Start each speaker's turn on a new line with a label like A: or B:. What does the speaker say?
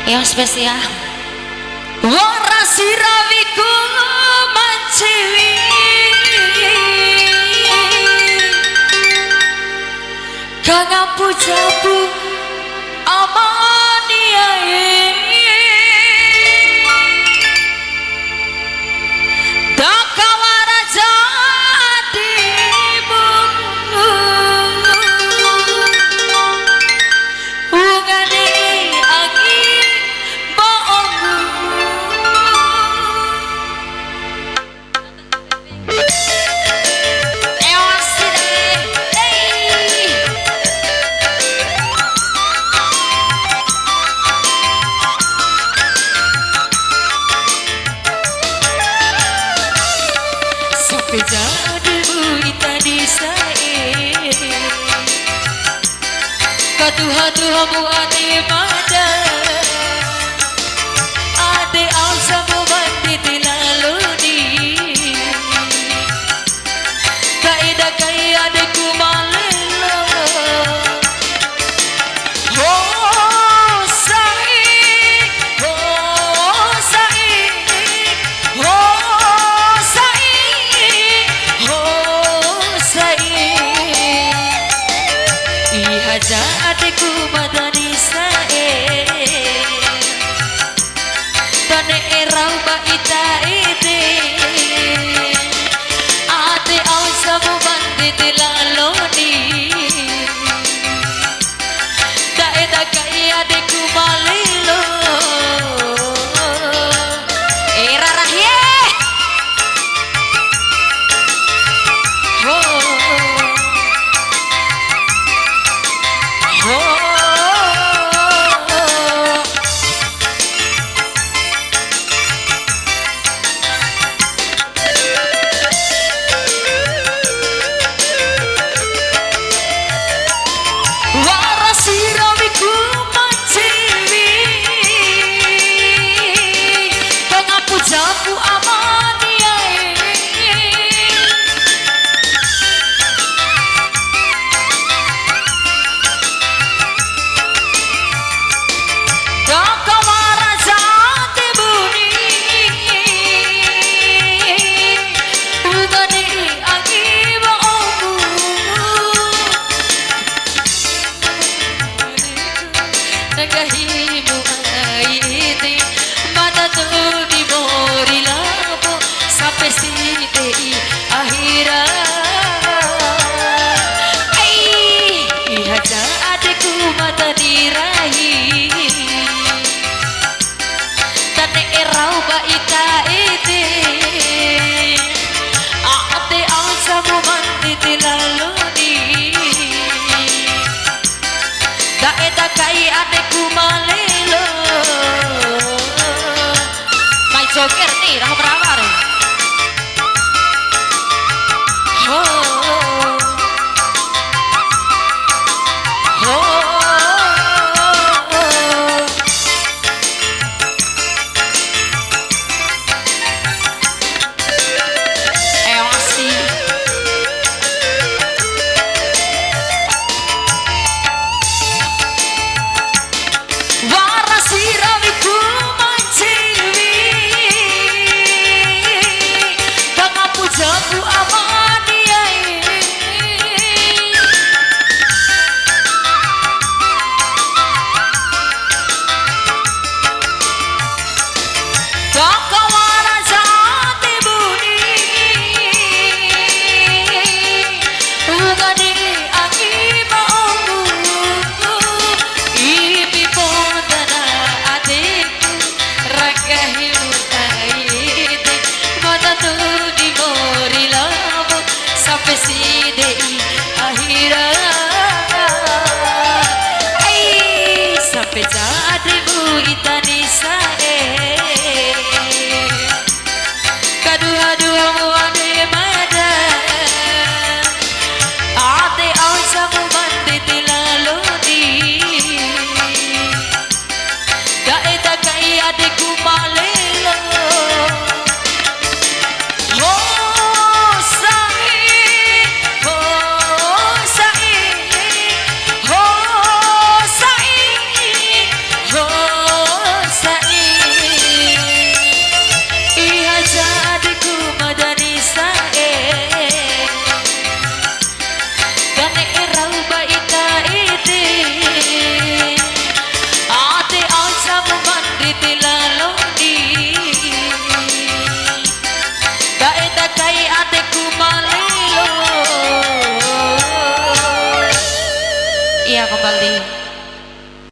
A: yang spesial warasi rawiku manciwi kang pujabu amaniae Tuhan ade pada ade asa mubandi tilaluni kaida kai ade kumalelo oh sai oh sai oh sai oh sai ihaja adeku madani sae tane erau baita ide ade ausa mubandi tilaloni daeda kai adeku malilo era rahye kai adeku malelo mai joker nih rah berawar dane rau baika ide ate aisa mandi tilaloni dae dakai ate kumalilo. Iya kembali.